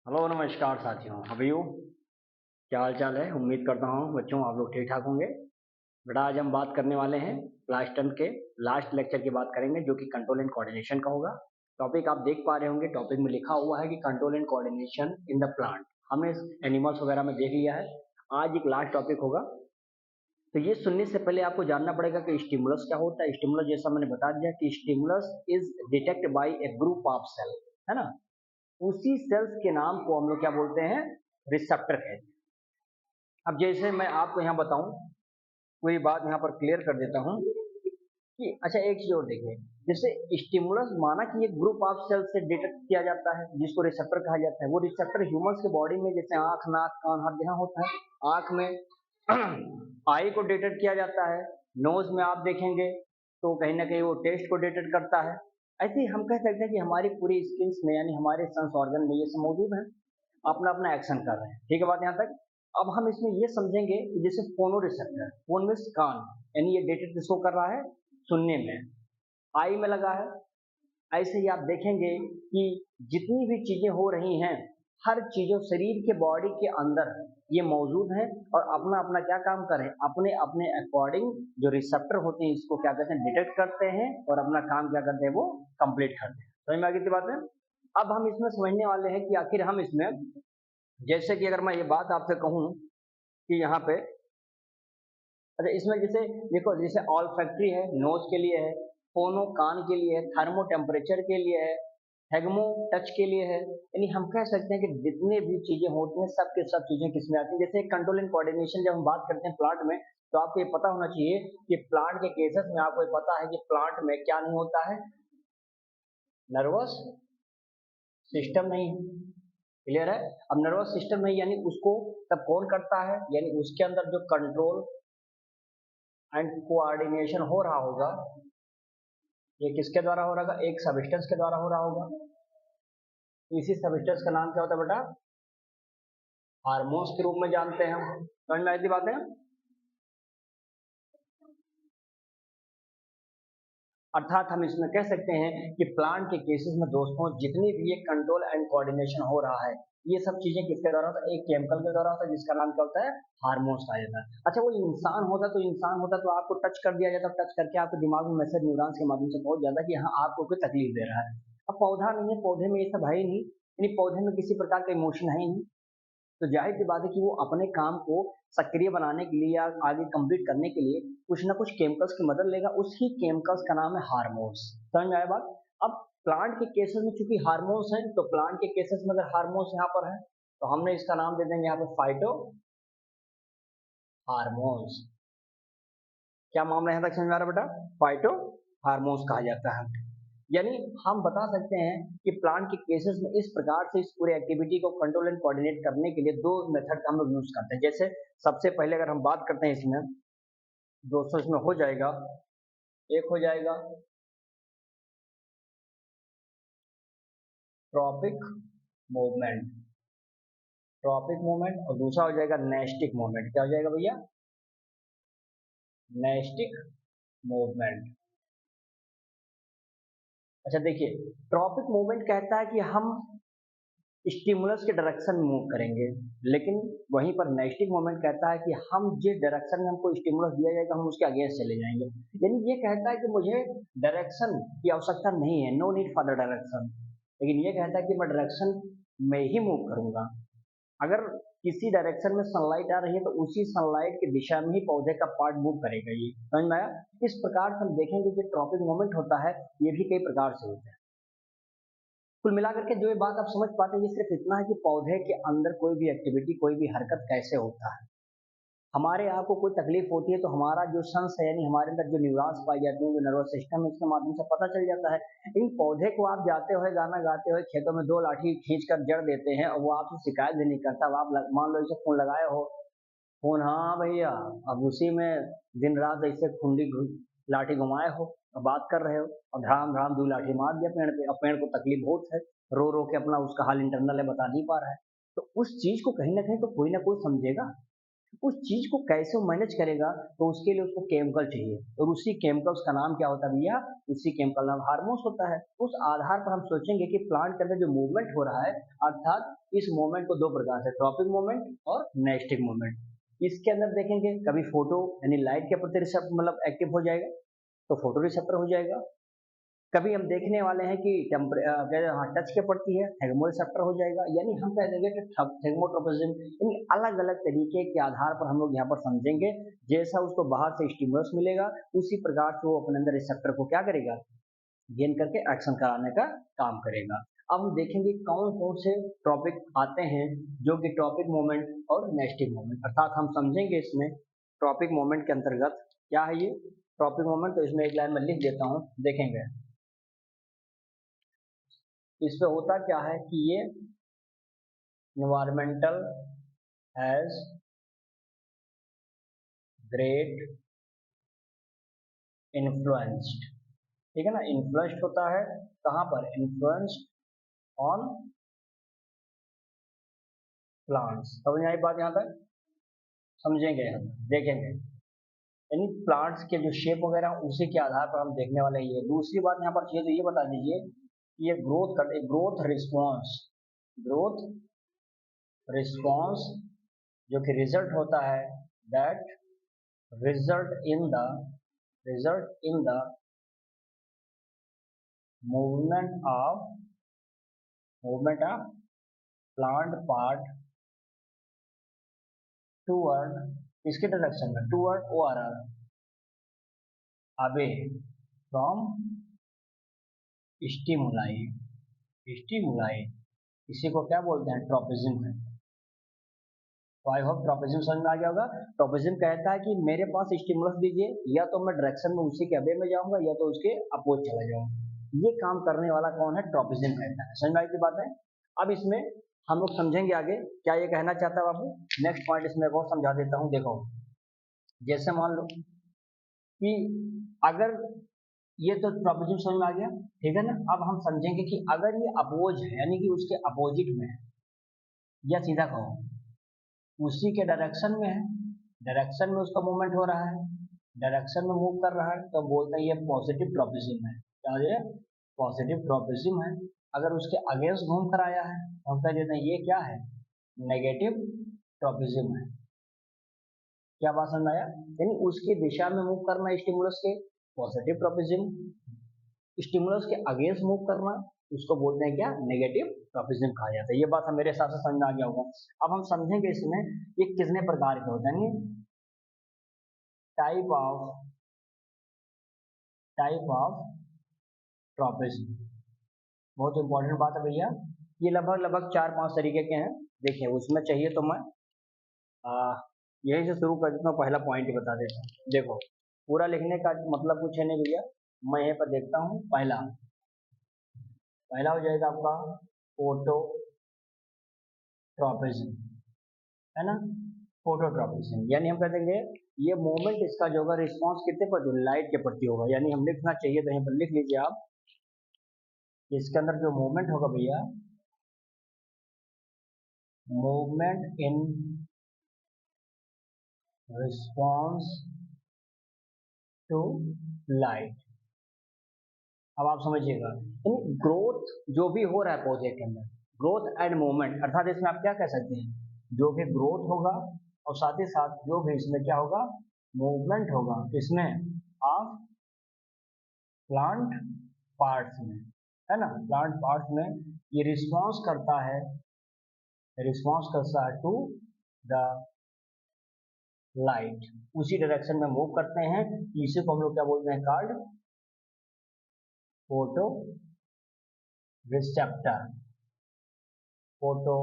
Hello नमस्कार साथियों, अभी हो क्या हाल चाल है। उम्मीद करता हूँ बच्चों आप लोग ठीक ठाक होंगे। बेटा आज हम बात करने वाले हैं क्लास 10 के लास्ट लेक्चर की बात करेंगे जो कि कंट्रोल एंड कोऑर्डिनेशन का होगा। टॉपिक आप देख पा रहे होंगे, टॉपिक में लिखा हुआ है कि control and coordination in the plant. हमने एनिमल्स वगैरह में देख लिया है। आज एक लास्ट टॉपिक होगा। तो ये सुनने से पहले आपको जानना पड़ेगा कि स्टिमुलस क्या होता है। स्टिमुलस जैसा मैंने बता दिया कि stimulus is detect by a group of cell, है ना। उसी सेल्स के नाम को हम लोग क्या बोलते हैं, रिसेप्टर कहते हैं। अब जैसे मैं आपको यहाँ बताऊं, कोई बात यहाँ पर क्लियर कर देता हूँ कि अच्छा एक चीज और देखिए। जैसे स्टिमुलस माना कि एक ग्रुप ऑफ सेल से डिटेक्ट किया जाता है जिसको रिसेप्टर कहा जाता है। वो रिसेप्टर ह्यूमंस के बॉडी में जैसे आंख नाक कान हर जगह होता है। आंख में आई को डिटेक्ट किया जाता है, नोज में आप देखेंगे तो कहीं ना कहीं वो टेस्ट को डिटेक्ट करता है। ऐसे ही हम कह सकते हैं कि हमारी पूरी स्किल्स में यानी हमारे सेंस ऑर्गन में ये सब मौजूद है, अपना अपना एक्शन कर रहे हैं। ठीक है बात यहाँ तक। अब हम इसमें ये समझेंगे कि जैसे फोनो रिसेप्टर, फोन में कान, यानी ये डिटेक्ट किसको कर रहा है, सुनने में। आई में लगा है। ऐसे ही आप देखेंगे कि जितनी भी चीजें हो रही हैं, हर चीजों शरीर के बॉडी के अंदर ये मौजूद है और अपना अपना क्या काम कर रहे हैं, अपने अपने अकॉर्डिंग जो रिसेप्टर होते हैं इसको क्या करते हैं, डिटेक्ट करते हैं और अपना काम क्या करते हैं, वो कंप्लीट करते हैं। समझ में आ गई थी बात है। अब हम इसमें समझने वाले हैं कि आखिर हम इसमें, जैसे कि अगर मैं ये बात आपसे कहूं कि यहाँ पे, अच्छा इसमें जैसे देखो, जैसे ऑल फैक्ट्री है, नोज के लिए है। फोनो कान के लिए है। थर्मो टेम्परेचर के लिए है। हेगमो टच के लिए है। यानी हम कह सकते हैं कि जितने भी चीजें होती हैं सब के सब चीजें किसमें आती हैं। जैसे कंट्रोल एंड कोऑर्डिनेशन जब हम बात करते हैं प्लांट में, तो आपको ये पता होना चाहिए कि प्लांट के केसेस में आपको ये पता है कि प्लांट में क्या नहीं होता है, नर्वस सिस्टम नहीं है। क्लियर है। अब नर्वस सिस्टम नहीं यानी उसको तब कौन करता है, यानी उसके अंदर जो कंट्रोल एंड कोऑर्डिनेशन हो रहा होगा, ये किसके द्वारा हो रहा होगा, एक सबस्टेंस के द्वारा हो रहा होगा। इसी सबस्टेंस का नाम क्या होता है बेटा, हार्मोन्स के रूप में जानते हैं हम। समझ में आई थी बातें। अर्थात हम इसमें कह सकते हैं कि प्लांट के केसेस में दोस्तों जितनी भी ये कंट्रोल एंड कोऑर्डिनेशन हो रहा है, ये सब चीजें किसके द्वारा होता है, एक केमिकल के द्वारा होता है जिसका नाम क्या होता है, हार्मोन्स कहा जाता है। अच्छा वो इंसान होता तो आपको टच कर दिया जाता, टच करके आपके दिमाग में मैसेज न्यूरॉन्स के माध्यम से पहुंच जाता कि हाँ आपको कोई तकलीफ दे रहा है। अब पौधा नहीं है, पौधे में ये सब है ही नहीं, यानी पौधे में किसी प्रकार का इमोशन है ही नहीं। तो जाहिर सी बात है कि वो अपने काम को सक्रिय बनाने के लिए या आगे कंप्लीट करने के लिए कुछ ना कुछ केमिकल्स की मदद लेगा। उसी केमिकल्स का नाम है हार्मोन्स। समझ में आया बात। अब प्लांट के केसेस में चूंकि हार्मोन्स हैं, तो प्लांट के केसेस में अगर हार्मोन्स यहाँ पर है तो हमने इसका नाम दे देंगे यहाँ पे फाइटो हार्मोन्स। क्या मामला यहाँ तक समझ में आ रहा है बेटा, फाइटो हार्मोन्स कहा जाता है। यानी हम बता सकते हैं कि प्लांट के केसेस में इस प्रकार से इस पूरे एक्टिविटी को कंट्रोल एंड कोऑर्डिनेट करने के लिए दो मेथड हम लोग यूज करते हैं। जैसे सबसे पहले अगर हम बात करते हैं इसमें, दोस्तों इसमें हो जाएगा, एक हो जाएगा ट्रॉपिक मूवमेंट, ट्रॉपिक मूवमेंट, और दूसरा हो जाएगा नेस्टिक मूवमेंट। क्या हो जाएगा भैया, नेस्टिक मूवमेंट। अच्छा देखिए, ट्रॉपिक मूवमेंट कहता है कि हम स्टिमुलस के डायरेक्शन में मूव करेंगे, लेकिन वहीं पर नेगेटिव मोमेंट कहता है कि हम जिस डायरेक्शन में हमको स्टिमुलस दिया जाएगा हम उसके अगेंस्ट चले जाएंगे। यानी ये कहता है कि मुझे डायरेक्शन की आवश्यकता नहीं है, no need for the direction, लेकिन ये कहता है कि मैं डायरेक्शन में ही मूव करूंगा। अगर किसी डायरेक्शन में सनलाइट आ रही है तो उसी सनलाइट की दिशा में ही पौधे का पार्ट मूव करेगा। ये समझ में आया। इस प्रकार से हम देखेंगे कि ट्रॉपिक मोमेंट होता है, ये भी कई प्रकार से होता है। कुल मिलाकर के जो ये बात आप समझ पाते हैं, ये सिर्फ इतना है कि पौधे के अंदर कोई भी एक्टिविटी, कोई भी हरकत कैसे होता है। हमारे आप को कोई तकलीफ होती है तो हमारा जो सेंस है, यानी हमारे अंदर जो न्यूरॉन्स पाई जाती हैं, जो नर्वस सिस्टम है, उसके माध्यम से पता चल जाता है। इन पौधे को आप जाते हुए गाना गाते हुए खेतों में दो लाठी खींच कर जड़ देते हैं और वो आपसे शिकायत भी नहीं करता। अब आप मान लो इसे फोन लगाए हो, फोन हाँ भैया, अब उसी में दिन रात ऐसे लाठी घुमाए हो और बात कर रहे हो और धड़ाम धड़ाम दो लाठी मार दिया पेड़ पे। अब पेड़ को तकलीफ बहुत है, रो रो के अपना उसका हाल इंटरनल है बता नहीं पा रहा है। तो उस चीज को कहीं ना कहीं तो कोई ना कोई समझेगा। उस चीज को कैसे वो मैनेज करेगा, तो उसके लिए उसको केमिकल चाहिए, और उसी केमिकल्स का नाम क्या होता है भैया, उसी केमिकल नाम हार्मोन्स होता है। उस आधार पर हम सोचेंगे कि प्लांट के अंदर जो मूवमेंट हो रहा है, अर्थात इस मूवमेंट को दो प्रकार से, ट्रॉपिक मूवमेंट और नेस्टिक मूवमेंट। इसके अंदर देखेंगे कभी फोटो यानी लाइट के प्रति मतलब एक्टिव हो जाएगा, तो फोटो रिसेप्टर हो जाएगा। कभी हम देखने वाले हैं कि टच के पड़ती है, थर्मो रिसेप्टर हो जाएगा। यानी हम कह देंगे कि थर्मोट्रोपिज्म, यानी अलग अलग तरीके के आधार पर हम लोग यहाँ पर समझेंगे। जैसा उसको बाहर से स्टिमुलस मिलेगा, उसी प्रकार से वो अपने अंदर रिसेप्टर को क्या करेगा, गेन करके एक्शन कराने का काम करेगा। अब हम देखेंगे कौन कौन से टॉपिक आते हैं जो कि टॉपिक मोमेंट और नेस्टिक मोमेंट, अर्थात हम समझेंगे इसमें टॉपिक मोमेंट के अंतर्गत क्या है ये टॉपिक मोमेंट। तो इसमें एक लाइन में लिख देता हूँ, देखेंगे इस पे होता क्या है कि ये इन्वायरमेंटल हैज ग्रेट इन्फ्लुएंस्ड, ठीक है ना, इन्फ्लुएंस्ड होता है कहाँ पर, इन्फ्लुएंस्ड ऑन प्लांट्स। समझ आई बात, यहाँ तक समझेंगे हम, देखेंगे यानी प्लांट्स के जो शेप वगैरह उसी के आधार पर हम देखने वाले हैं। ये दूसरी बात यहाँ पर चाहिए तो ये बता दीजिए कि ये ग्रोथ रिस्पॉन्स, ग्रोथ रिस्पॉन्स जो कि रिजल्ट होता है, that result in the movement of plant part toward, इसके डायरेक्शन में, टूवर्ड और अवे फ्रॉम स्टिमुलाई, इसी को क्या बोलते हैं, ट्रोपिज्म है। तो आई होप ट्रोपिज्म समझ में आ गया होगा। ट्रोपिज्म कहता है कि मेरे पास स्टिमुलस दीजिए, या तो मैं डायरेक्शन में उसी के अवे में जाऊंगा या तो उसके अपोज चला जाऊंगा। ये काम करने वाला कौन है, ट्रोपिज्म कहता है। समझ में आई की बात है। अब इसमें हम लोग समझेंगे आगे क्या ये कहना चाहता है बाबू। नेक्स्ट पॉइंट इसमें और समझा देता हूँ। देखो जैसे मान लो कि अगर ये तो ट्रोपिज्म समझ में आ गया, ठीक है ना। अब हम समझेंगे कि अगर ये अपोज है यानी कि उसके अपोजिट में है, या सीधा कहो उसी के डायरेक्शन में है, डायरेक्शन में उसका मूवमेंट हो रहा है, डायरेक्शन में मूव कर रहा है, तो बोलते हैं ये पॉजिटिव ट्रोपिज्म है। क्या ये पॉजिटिव ट्रोपिज्म है। अगर उसके अगेंस्ट घूम कर आया है तो हम कह देते हैं ये क्या है, नेगेटिव ट्रोपिज्म है। क्या बात समझ आया, यानी उसकी दिशा में मूव करना स्टिमुलस के, पॉजिटिव ट्रोपिज्म, स्टिमुलस के अगेंस्ट मूव करना उसको बोलते हैं क्या, नेगेटिव ट्रोपिज्म कहा जाता है। ये बात हम मेरे हिसाब से समझ में आ गया होगा। अब हम समझेंगे इसमें ये कितने प्रकार के होते हैं, टाइप ऑफ ट्रोपिज्म। बहुत इंपॉर्टेंट बात है भैया। ये लगभग 4-5 तरीके के हैं। देखिए उसमें चाहिए तो मैं यही से शुरू कर देता हूँ, पहला पॉइंट ही बता देता हूँ। देखो पूरा लिखने का मतलब कुछ है नहीं भैया, मैं यहीं पर देखता हूँ। पहला हो जाएगा आपका फोटोट्रोपिज्म, है ना। फोटोट्रोपिज्म यानी हम कह देंगे ये मूवमेंट इसका जो होगा रिस्पॉन्स कितने पर, जो लाइट के प्रति होगा। यानी हम लिखना चाहिए तो यहीं पर लिख लीजिए आप, इसके अंदर जो मूवमेंट होगा भैया, movement in response to light. अब आप समझिएगा यानी ग्रोथ जो भी हो रहा है पौधे के अंदर, ग्रोथ एंड मूवमेंट, अर्थात इसमें आप क्या कह सकते हैं, जो भी ग्रोथ होगा और साथ ही साथ जो भी इसमें क्या होगा, मूवमेंट होगा, इसमें ऑफ प्लांट पार्ट्स में, है ना, प्लांट पार्ट्स में ये रिस्पॉन्स करता है टू द लाइट, उसी डायरेक्शन में मूव करते हैं। इसी को हम लोग क्या बोलते हैं, called photo receptor, photo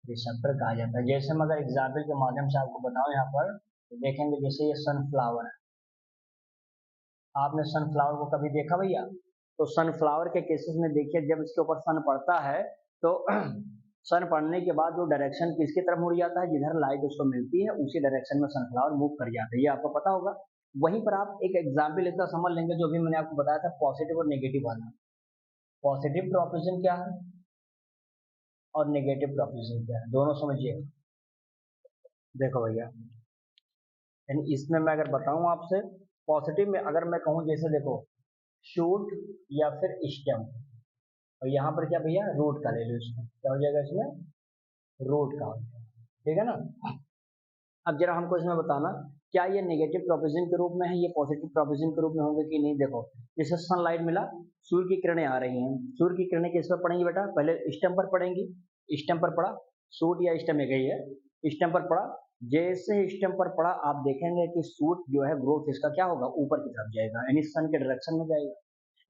receptor कहा जाता है। जैसे मैं अगर एग्जाम्पल के माध्यम से आपको बताऊं यहाँ पर, तो देखेंगे जैसे ये सनफ्लावर है, आपने सनफ्लावर को कभी देखा भैया, तो सनफ्लावर के केसेस में देखिए जब इसके ऊपर सन पड़ता है तो सन पड़ने के बाद वो डायरेक्शन किसकी तरफ मुड़ जाता है, जिधर लाइट उसको मिलती है उसी डायरेक्शन में सनफ्लावर मूव कर जाता है, ये आपको पता होगा। वहीं पर आप एक एग्जाम्पल इसका समझ लेंगे जो भी मैंने आपको बताया था, पॉजिटिव और नेगेटिव वाला। पॉजिटिव ट्रोपिज्म क्या है और नेगेटिव ट्रोपिज्म क्या है, दोनों समझिए। देखो भैया, यानी इसमें मैं अगर बताऊं आपसे, पॉजिटिव में अगर मैं कहूं, जैसे देखो शूट या फिर स्टेम, और यहाँ पर क्या भैया रूट का ले लो, इसमें क्या हो जाएगा, इसमें रूट का हो जाएगा, ठीक है ना। अब जरा हमको इसमें बताना, क्या ये नेगेटिव प्रोपोजिशन के रूप में है, ये पॉजिटिव प्रोपोजिशन के रूप में होंगे कि नहीं। देखो जैसे सनलाइट मिला, सूर्य की किरणें आ रही हैं, सूर्य की किरणें किस पर पड़ेंगी बेटा, पहले स्टेम पर पड़ेंगी, स्टेम पर पड़ा, सूट या स्टेम एक ही है, स्टेम पर पड़ा, जैसे स्टेम पर पड़ा आप देखेंगे कि सूट जो है ग्रोथ इसका क्या होगा, ऊपर की तरफ जाएगा, यानी सन के डायरेक्शन में जाएगा।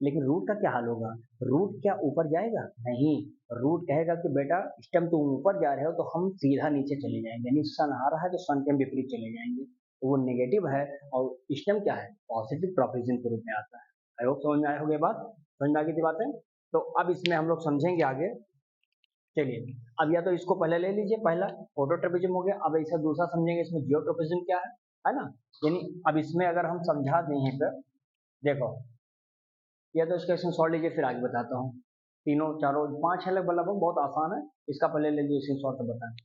लेकिन रूट का क्या हाल होगा, रूट क्या ऊपर जाएगा, नहीं, रूट कहेगा कि बेटा स्टेम तुम ऊपर जा रहे हो तो हम सीधा नीचे चले जाएंगे, यानी सन आ रहा है तो सन के हम विपरीत चले जाएंगे, तो वो नेगेटिव है। और स्टेम क्या है, पॉजिटिव प्रोपोजिशन के रूप में आता है। आई होप समझ में आया होगा बात, समझ में आ गई थी बातें। तो अब इसमें हम लोग समझेंगे आगे। चलिए, अब या तो इसको पहले ले लीजिए, पहला फोटोट्रोपिज्म हो गया, अब ऐसा दूसरा समझेंगे इसमें जियोट्रोपिज्म क्या है ना। यानी अब इसमें अगर हम समझा दें यहीं पर, देखो या तो इसका स्क्रीनशॉट लीजिए, फिर आगे बताता हूँ। तीनों चारों पांच अलग बल्ब बहुत आसान है, इसका पहले ले लीजिए स्क्रीनशॉट तो बताएं।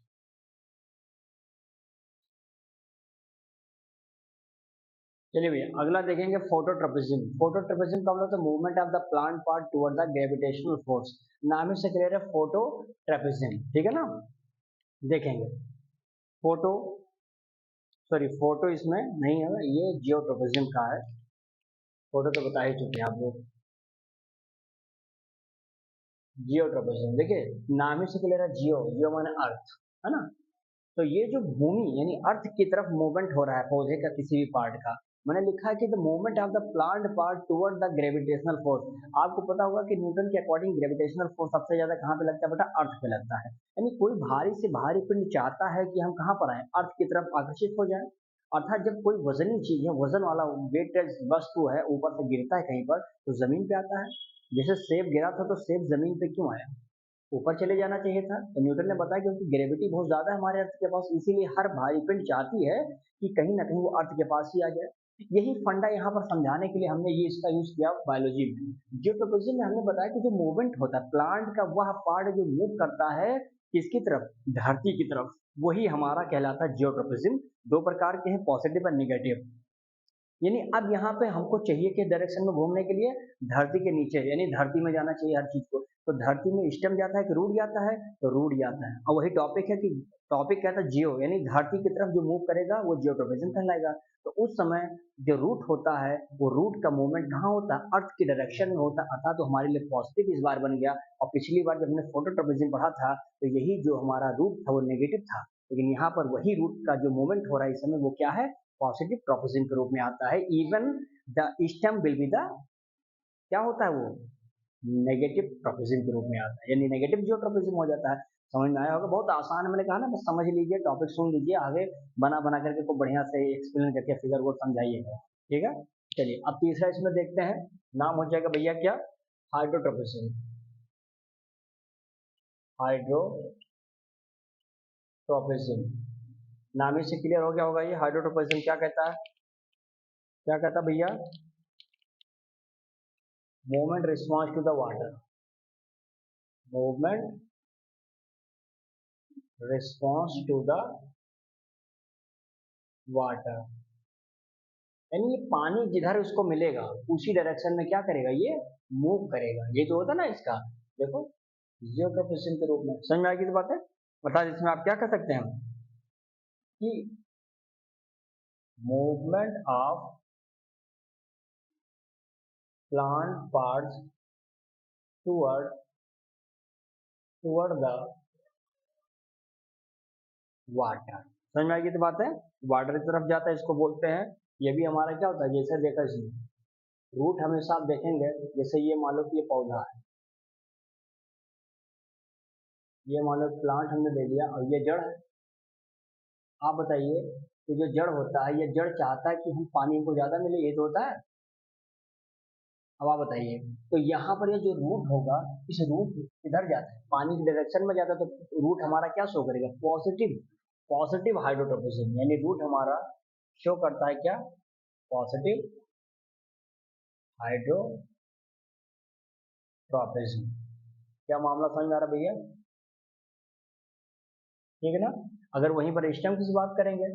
चलिए भैया, अगला देखेंगे फोटोट्रोपिज्म। फोटोट्रोपिज्म का मतलब movement of the plant part toward the gravitational force, नाम ही से क्लियर है फोटोट्रोपिज्म, ठीक है ना। देखेंगे फोटो, सॉरी फोटो इसमें नहीं है, ये जियोट्रोपिज्म का है। फोटो तो बता ही चुके हैं आप लोग। जियोट्रोपिज्म देखिए, नाम ही से क्लियर है, जियो, जियो माने अर्थ, है ना। तो ये जो भूमि यानी अर्थ की तरफ मूवमेंट हो रहा है पौधे का किसी भी पार्ट का, मैंने लिखा है कि the movement of the plant part toward the gravitational force. आपको पता होगा कि न्यूटन के अकॉर्डिंग ग्रेविटेशनल फोर्स सबसे ज्यादा कहाँ पे लगता है बेटा, अर्थ पे लगता है। यानी कोई भारी से भारी पिंड चाहता है कि हम कहाँ पर आए, अर्थ की तरफ आकर्षित हो जाए। अर्थात जब कोई वजनी चीज है, वजन वाला वेटेड वस्तु है, ऊपर से गिरता है कहीं पर तो जमीन पे आता है। जैसे सेब गिरा था तो सेब जमीन पे क्यों आया, ऊपर चले जाना चाहिए था। तो न्यूटन ने बताया क्योंकि ग्रेविटी बहुत ज्यादा है हमारे अर्थ के पास, इसीलिए हर भारी पिंड चाहती है कि कहीं ना कहीं वो अर्थ के पास ही आ जाए। यही फंडा यहाँ पर समझाने के लिए हमने ये इसका यूज किया बायोलॉजी में। जियोट्रोपिज्म में हमने बताया कि जो मूवमेंट होता है प्लांट का, वह पार्ट जो मूव करता है किसकी तरफ, धरती की तरफ, वही हमारा कहलाता है जियोट्रोपिज्म। दो प्रकार के हैं, पॉजिटिव और निगेटिव। यानी अब यहाँ पे हमको चाहिए कि डायरेक्शन में घूमने के लिए धरती के नीचे, यानी धरती में जाना चाहिए हर चीज को। तो धरती में स्टेम जाता है कि रूट जाता है, तो रूट जाता है। और वही टॉपिक है कि टॉपिक कहता है जियो, यानी धरती की तरफ जो मूव करेगा वो जियोट्रोपिज्म कहलाएगा। तो उस समय जो रूट होता है वो रूट का मूवमेंट कहाँ होता है, अर्थ की डायरेक्शन में होता है, अर्थात तो हमारे लिए पॉजिटिव इस बार बन गया। और पिछली बार जब हमने फोटोट्रोपिज्म पढ़ा था तो यही जो हमारा रूट था वो नेगेटिव था, लेकिन यहाँ पर वही रूट का जो मूवमेंट हो रहा है इस समय वो क्या है, पॉजिटिव प्रोपोजिशन के रूप में आता है। Even the stem will be the, क्या होता है वो, नेगेटिव प्रोपोजिशन के रूप में आता है, यानी नेगेटिव जो ट्रोपोजिशन हो जाता है। समझ में आया होगा, बहुत आसान है, मैंने कहा ना, बस समझ लीजिए, टॉपिक सुन लीजिए, आगे बना बना करके को बढ़िया से एक्सप्लेन करके फिगर को समझाइएगा, ठीक है। चलिए अब तीसरा इसमें देखते हैं, नाम हो जाएगा भैया क्या, हाइड्रोट्रोपिज्म। हाइड्रोट्रोपिज्म नाम ही से क्लियर हो गया होगा, ये हाइड्रोट्रोपिज्म क्या कहता है, क्या कहता है भैया, movement response to the water, movement response to the water, यानी ये पानी जिधर उसको मिलेगा उसी डायरेक्शन में क्या करेगा, ये मूव करेगा। ये जो होता है ना इसका, देखो जियोट्रोपिज्म के रूप में, समझ में आ गई बात है। बता, इसमें आप क्या कर सकते हैं कि movement of plant parts toward toward the water, समझ में आ गई बात है। वाटर की तरफ जाता है इसको बोलते हैं, ये भी हमारा क्या होता है, जैसे देखा इसमें रूट हमेशा आप देखेंगे, जैसे ये मान लो कि ये पौधा है, ये मान लो प्लांट हमने ले लिया और ये जड़ है। आप बताइए कि जो जड़ होता है, ये जड़ चाहता है कि हम पानी को ज्यादा मिले, ये तो होता है। अब आप बताइए, तो यहाँ पर ये जो रूट होगा, इस रूट किधर जाता है, पानी की डायरेक्शन में जाता है, तो रूट हमारा क्या शो करेगा, पॉजिटिव, पॉजिटिव हाइड्रोट्रोपिज्म, यानी रूट हमारा शो करता है क्या, पॉजिटिव हाइड्रोट्रोपिज्म। क्या मामला समझ में आ रहा है भैया, ठीक है ना। अगर वहीं पर स्टेम की बात करेंगे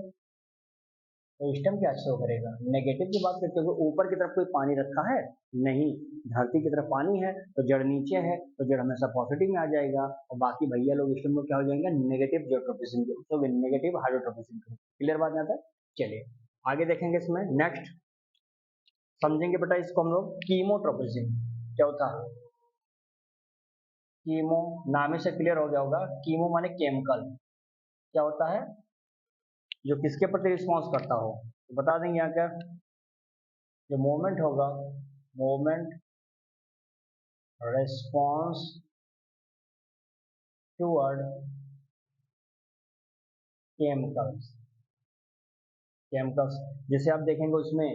तो स्टेम क्या शो करेगा, नेगेटिव की बात करते हो ऊपर की तरफ कोई पानी रखा है नहीं, धरती की तरफ पानी है तो जड़ नीचे है तो जड़ हमेशा पॉजिटिव में आ जाएगा और बाकी भैया लोग स्टेम में क्या हो जाएंगे, नेगेटिव जियोट्रोपिज्म के, तो नेगेटिव हाइड्रोट्रोपिज्म के। क्लियर बात यहाँ तक? चलिए आगे देखेंगे इसमें नेक्स्ट समझेंगे बेटा इसको हम लोग कीमोट्रोपिज्म। क्या होता है कीमो, नाम ही से क्लियर हो गया होगा, कीमो माने केमिकल, क्या होता है जो किसके प्रति रिस्पॉन्स करता हो, तो बता देंगे यहाँ क्या, जो मूवमेंट होगा, movement response toward chemicals. Chemicals जैसे आप देखेंगे उसमें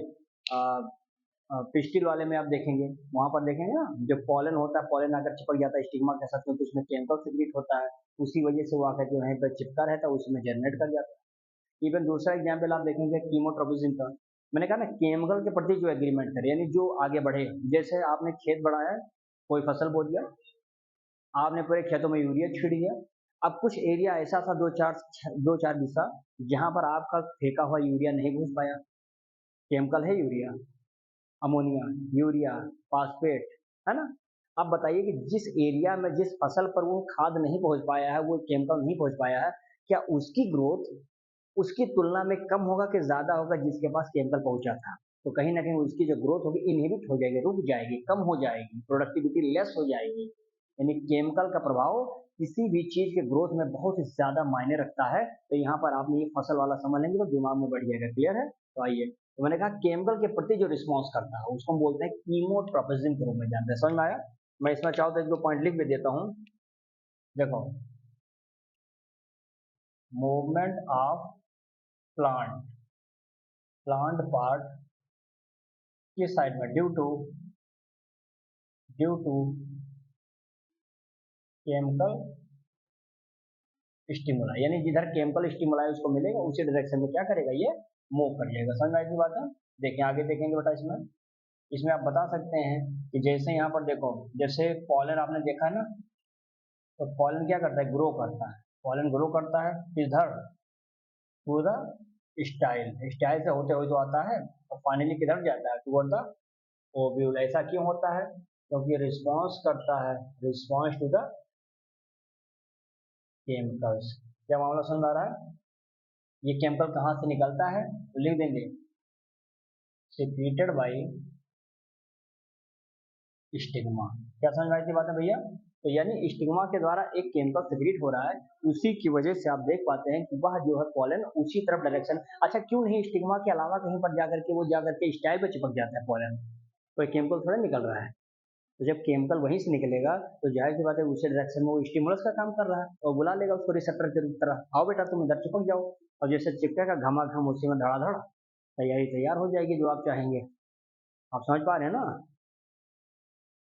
पिस्टिल वाले में आप देखेंगे, वहां पर देखेंगे ना जो पॉलन होता है, पॉलन आकर चिपक जाता है स्टिग्मा के साथ, क्योंकि उसमें केमिकल सिक्रीट होता है, उसी वजह से वो आकर जो वहीं पर चिपका रहता है, उसमें जनरेट कर जाता है। इवन दूसरा एग्जाम्पल आप देखेंगे कीमोट्रोपिज्म का, मैंने कहा ना केमिकल के प्रति जो एग्रीमेंट करे, यानी जो आगे बढ़े। जैसे आपने खेत बढ़ाया, कोई फसल बो दिया, आपने पूरे खेतों में यूरिया छिड़ दिया, अब कुछ एरिया ऐसा था दो चार दिशा जहां पर आपका फेंका हुआ यूरिया नहीं घुस पाया, केमिकल है यूरिया, अमोनिया, यूरिया, फास्फेट, है ना। अब बताइए कि जिस एरिया में जिस फसल पर वो खाद नहीं पहुंच पाया है, वो केमिकल नहीं पहुंच पाया है, क्या उसकी ग्रोथ उसकी तुलना में कम होगा कि ज्यादा होगा जिसके पास केमिकल पहुंचा था? तो कहीं ना कहीं उसकी जो ग्रोथ होगी इनहिबिट हो जाएगी, रुक जाएगी, कम हो जाएगी, प्रोडक्टिविटी लेस हो जाएगी। यानी केमिकल का प्रभाव किसी भी चीज के ग्रोथ में बहुत ही ज्यादा मायने रखता है। तो यहाँ पर आपने ये फसल वाला समझ लेंगे तो दिमाग में बढ़ जाएगा। क्लियर है? तो आइए, तो मैंने कहा केमिकल के प्रति जो रिस्पॉन्स करता है उसको हम बोलते हैं कीमोट्रोपिज्म के रूप में जानते हैं। समझ में आया? मैं इसमें चाहूँ तो एक दो पॉइंट लिख भी देता हूँ। देखो, movement of plant, plant part किस साइड में, ड्यू टू केमिकल स्टिमुला, यानी जिधर केमिकल स्टिमुला है उसको मिलेगा उसी डायरेक्शन में क्या करेगा, ये मूव कर जाएगा। समझ में आई बात है? देखिए आगे देखेंगे बेटा, इसमें इसमें आप बता सकते हैं कि जैसे यहाँ पर देखो, जैसे पॉलन आपने देखा है ना, तो पॉलन क्या करता है, ग्रो करता है, पॉलन ग्रो करता है किधर, टू द स्टाइल, स्टाइल से होते हुए तो आता है और फाइनली किधर जाता है, टूवर्ड द ओव्यूल। ऐसा क्यों होता है? क्योंकि रिस्पॉन्स करता है, रिस्पॉन्स टू द केमिकल्स। क्या मामला समझ आ रहा है? ये केमिकल कहाँ से निकलता है तो लिख देंगे सिक्रीटेड बाय स्टिग्मा। क्या समझ में आई थी बात है भैया? तो यानी स्टिग्मा के द्वारा एक केमिकल सिक्रीट हो रहा है, उसी की वजह से आप देख पाते हैं कि वह जो है पॉलन उसी तरफ डायरेक्शन। अच्छा, क्यों नहीं स्टिग्मा के अलावा कहीं पर जाकर के वो जाकर के स्टाइल पे चिपक जाता है पॉलन, कोई केमिकल थोड़ा निकल रहा है। तो जब केमिकल वहीं से निकलेगा तो जाहिर सी बात है उसी डायरेक्शन में वो स्टिमुलस का काम कर रहा है और बुला लेगा उसको रिसेप्टर की तरह, आओ बेटा तुम इधर चिपक जाओ। और जैसे चिपकेगा घमाघम उसी में धड़ाधड़ तैयारी तैयार हो जाएगी जो आप चाहेंगे। आप समझ पा रहे हैं ना?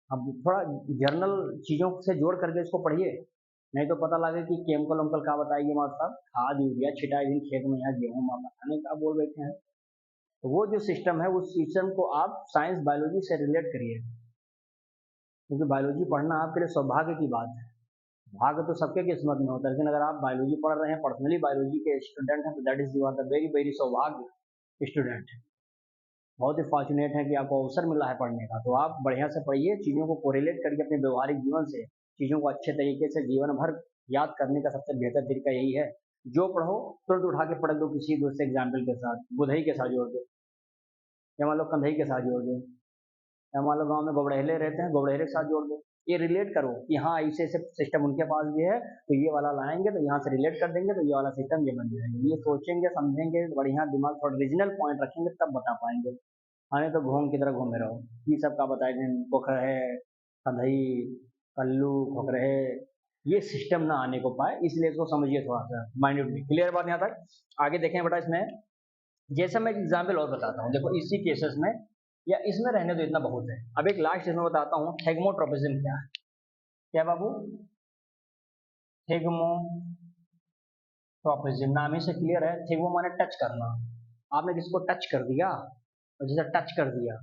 अब थोड़ा जर्नल चीजों से जोड़ करके इसको पढ़िए, नहीं तो पता लगे कि केमिकल उमकल क्या बताएगी मास्टर साहब, खाद यूरिया छिटाई दिन खेत में, यहाँ गेहूँ में बताने का बोल बैठे हैं। तो वो जो सिस्टम है उस सिस्टम को आप साइंस बायोलॉजी से रिलेट करिए, क्योंकि बायोलॉजी पढ़ना आपके लिए सौभाग्य की बात है। भाग्य तो सबके किस्मत में होता है, लेकिन अगर आप बायोलॉजी पढ़ रहे हैं, पर्सनली बायोलॉजी के स्टूडेंट हैं, तो that is you are the very very सौभाग्य स्टूडेंट। बहुत ही फॉर्चुनेट है कि आपको अवसर मिला है पढ़ने का। तो आप बढ़िया से पढ़िए, चीज़ों को कोरिलेट करके अपने व्यवहारिक जीवन से चीज़ों को अच्छे तरीके से जीवन भर याद करने का सबसे बेहतर तरीका यही है। जो पढ़ो तुरंत उठा के पढ़ दो किसी दूसरे एग्जाम्पल के साथ, बुधई के साथ जोड़ दो, या मान लो कंधई के साथ जोड़ दो, या मान लो गाँव में गोबड़ेले रहते हैं, गोबड़ेले के साथ जोड़ दो। ये रिलेट करो कि हाँ ऐसे ऐसे सिस्टम उनके पास भी है, तो ये वाला लाएंगे तो यहाँ से रिलेट कर देंगे तो ये वाला सिस्टम ये बन जाएगा। ये सोचेंगे समझेंगे बढ़िया, दिमाग थोड़ा रीजनल पॉइंट रखेंगे तब बता पाएंगे। हाँ नहीं तो घूम की तरह घूमे रहो। ये सब का बताए थे, पोखर है, कंधई, कल्लू, खोखरहे, ये सिस्टम ना आने को पाए, इसलिए इसको समझिए थोड़ा सा माइन्यूटली। क्लियर बात यहाँ तक? आगे देखें बेटा, इसमें जैसा मैं एग्जाम्पल और बताता हूँ, देखो इसी केसेस में या इसमें रहने तो इतना बहुत है। अब एक लास्ट इसमें बताता हूँ, थेगमोट्रोपिज्म क्या है। क्या बाबू? थेगमोट्रोपिज्म नाम ही से क्लियर है, थेगमो माने टच करना। आपने किसको टच कर दिया, और जैसे टच कर दिया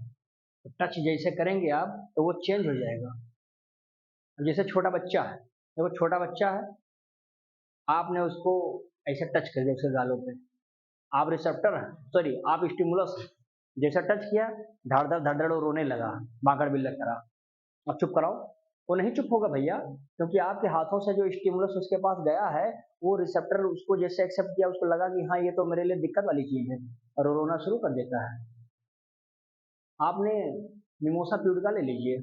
तो टच जैसे करेंगे आप तो वो चेंज हो जाएगा। जैसे छोटा बच्चा है, देखो छोटा बच्चा है, आपने उसको ऐसे टच कर दिया उसके गालों पे, आप रिसेप्टर सॉरी आप स्टिमुलस जैसा टच किया, धड़ धड़ धड़ धड़ वो रोने लगा माकड़ बिल्ला तरह। अब चुप कराओ, वो नहीं चुप होगा भैया, क्योंकि आपके हाथों से जो स्टिमुलस उसके पास गया है, वो रिसेप्टर उसको जैसे एक्सेप्ट किया, उसको लगा कि हाँ ये तो मेरे लिए दिक्कत वाली चीज है, और वो रोना शुरू कर देता है। आपने मिमोसा प्यूडिका ले लीजिए,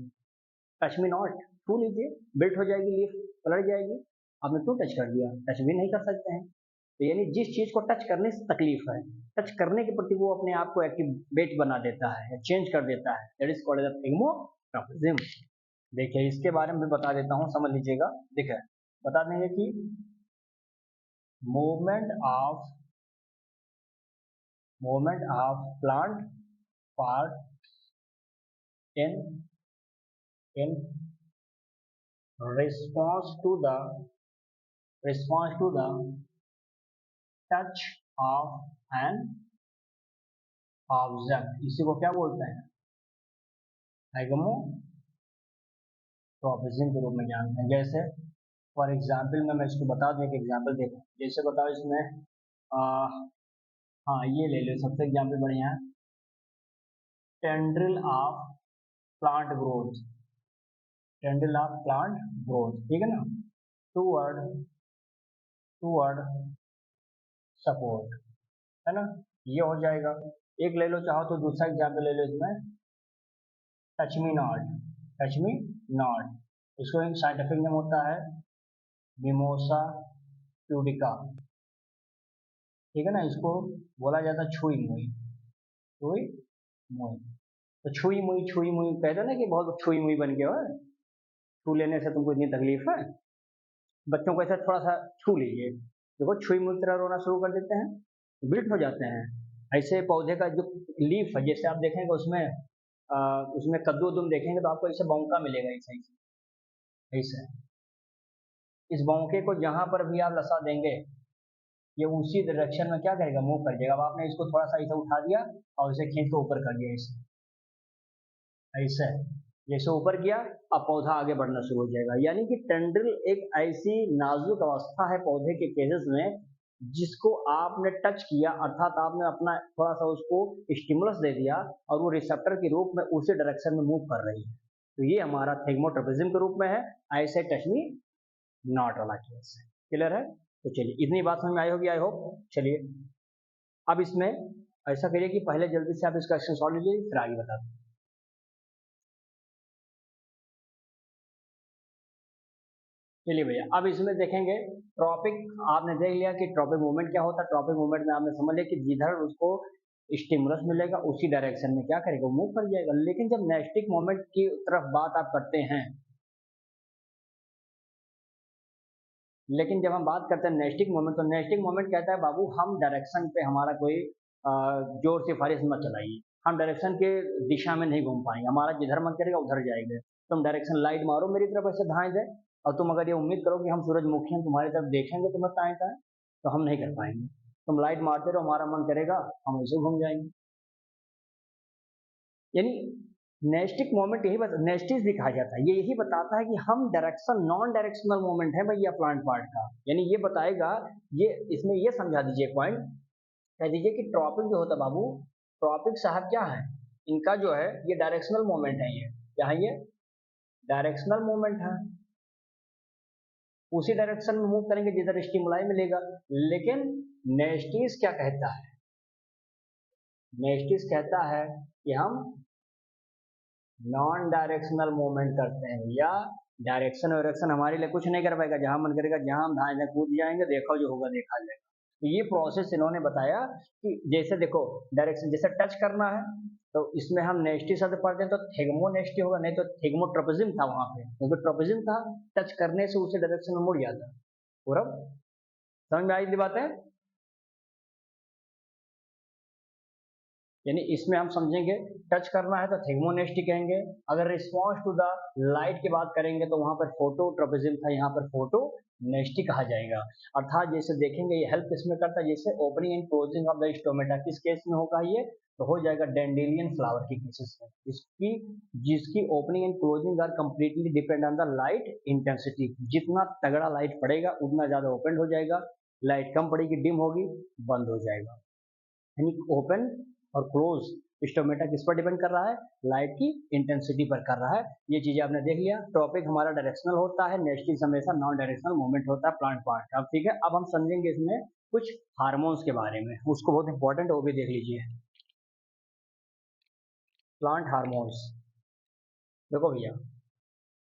टच मी नॉट, छू लीजिए, बिल्ट हो जाएगी, लीफ पलट जाएगी, आपने क्यों टच कर दिया, टच भी नहीं कर सकते हैं। तो यानी जिस चीज को टच करने से तकलीफ है, टच करने के प्रति वो अपने आप को एक्टिवेट बना देता है या चेंज कर देता है, that is called as thigmotropism. देखिए इसके बारे में भी बता देता हूँ, समझ लीजिएगा। देखिए बता देंगे कि movement of plant part in response to the touch of an object, इसी को क्या बोलते हैं, हाइगमोट्रॉपिज्म के रूप में जानते हैं। जैसे फॉर एग्जाम्पल मैं इसको बता दूं, एक एग्जाम्पल देखो, जैसे बताओ इसमें हाँ ये ले लो, सबसे एग्जाम्पल बढ़िया है, टेंड्रिल ऑफ प्लांट ग्रोथ, ठीक है ना, टूवर्ड सपोर्ट, है ना, ये हो जाएगा। एक ले लो, चाहो तो दूसरा एग्जाम्पल ले लो इसमें, टच मी नॉट, इसको एक साइंटिफिक नेम होता है मिमोसा प्यूडिका, ठीक है ना, इसको बोला जाता है छुई मुई। तो छुई मुई कहते ना कि बहुत छुई मुई बन गया है, छू लेने से तुमको इतनी तकलीफ है। बच्चों को ऐसा थोड़ा सा छू लीजिए, देखो छुई मुई तरह रोना शुरू कर देते हैं, बिल्ट हो जाते हैं। ऐसे पौधे का जो लीफ है, जैसे आप देखेंगे उसमें कद्दू तुम देखेंगे तो आपको ऐसे बौंका मिलेगा, ऐसे इस बौंके को जहां पर भी आप लसा देंगे, ये उसी डायरेक्शन में क्या करेगा, मूव कर जाएगा। अब आपने इसको थोड़ा सा ऐसे उठा दिया और इसे खींच के ऊपर कर दिया, ऐसे जैसे ऊपर किया, अब पौधा आगे बढ़ना शुरू हो जाएगा। यानी कि टेंड्रिल एक ऐसी नाजुक अवस्था है पौधे के केसेस में, जिसको आपने टच किया, अर्थात आपने अपना थोड़ा सा उसको स्टिमुलस दे दिया और वो रिसेप्टर के रूप में उसी डायरेक्शन में मूव कर रही है, तो ये हमारा थिग्मोट्रॉपिज्म के रूप में है। ऐसे टच मी नॉट वाला केस है। क्लियर है? तो चलिए इतनी बात समझ में आई होगी, आई होप। चलिए अब इसमें ऐसा करिए कि पहले जल्दी से आप इसका क्वेश्चन सॉल्व लीजिए, फिर आगे बता दें। चलिए भैया, अब इसमें देखेंगे ट्रॉपिक, आपने देख लिया कि ट्रॉपिक मूवमेंट क्या होता है। ट्रॉपिक मूवमेंट में आपने समझ लिया कि जिधर उसको स्टिमुलस मिलेगा उसी डायरेक्शन में क्या करेगा, मूव कर जाएगा। लेकिन जब नेस्टिक मोमेंट की तरफ बात आप करते हैं, लेकिन जब हम बात करते हैं नेस्टिक मोमेंट, तो नेस्टिक मोमेंट कहता है बाबू हम डायरेक्शन पे हमारा कोई जोर से फारिश मत चलाइए, हम डायरेक्शन के दिशा में नहीं घूम पाएंगे, हमारा जिधर मन करेगा उधर जाएंगे। तुम डायरेक्शन लाइट मारो मेरी तरफ ऐसे धाए जाए, और तुम अगर ये उम्मीद करो कि हम सूरजमुखी हैं तुम्हारी तरफ देखेंगे तुम्हें ताए ताए, तो हम नहीं कर पाएंगे। तुम लाइट मारते रहो, हमारा मन करेगा हम ऐसे घूम जाएंगे। यानी नेस्टिक मोमेंट यही नेस्टिस भी कहा जाता है, ये यही बताता है कि हम डायरेक्शन नॉन डायरेक्शनल मोमेंट है भैया प्लांट पार्ट का। यानी ये बताएगा, ये इसमें ये समझा दीजिए पॉइंट, कह दीजिए कि ट्रॉपिक जो होता है बाबू, ट्रॉपिक साहब क्या है, इनका जो है ये डायरेक्शनल मोमेंट है, ये क्या है, ये डायरेक्शनल मोमेंट है, उसी डायरेक्शन में मूव करेंगे जिधर स्टिमुलाई मिलेगा। लेकिन नेस्टिस क्या कहता है, नेस्टिस कहता है कि हम नॉन डायरेक्शनल मूवमेंट करते हैं, या डायरेक्शन वायरेक्शन हमारे लिए कुछ नहीं कर पाएगा, जहां मन करेगा जहां हम धाए कूद जाएंगे, देखो जो होगा देखा जाएगा। तो ये प्रोसेस इन्होंने बताया कि जैसे देखो डायरेक्शन जैसे टच करना है, तो इसमें हम नेस्टी शब्द पढ़ते हैं तो थिग्मोनेस्टी होगा, नहीं तो थिग्मोट्रोपिज्म था वहां पे, क्योंकि ट्रोपिज्म था, टच करने से उसे डायरेक्शन में मुड़ जाता। पूरा समझ में आई बात है? यानी इसमें हम समझेंगे टच करना है तो थिग्मोनेस्टी कहेंगे, अगर रिस्पॉन्स टू द लाइट की बात करेंगे तो वहां पर फोटोट्रोपिज्म था, यहाँ पर फोटोनेस्टी कहा जाएगा। अर्थात जैसे देखेंगे ये हेल्प इसमें करता है, जैसे opening and closing of the stomata, किस केस में होगा ये, तो हो जाएगा डेंडेलियन फ्लावर की केसेस में, जिसकी opening and closing are completely depend on the light intensity, जितना तगड़ा लाइट पड़ेगा उतना ज्यादा ओपन हो जाएगा, लाइट कम पड़ेगी, डिम होगी, बंद हो जाएगा। यानी ओपन और क्लोज स्टोमेटा किस पर डिपेंड कर रहा है, लाइट की इंटेंसिटी पर कर रहा है। ये चीजें आपने देख लिया। टॉपिक हमारा डायरेक्शनल होता है, नेक्स्ट चीज हमेशा नॉन डायरेक्शनल मूवमेंट होता है प्लांट पार्ट। अब ठीक है, अब हम समझेंगे इसमें कुछ हार्मोन्स के बारे में, उसको बहुत इंपॉर्टेंट है, वो भी देख लीजिए। प्लांट हार्मोन्स, देखो भैया,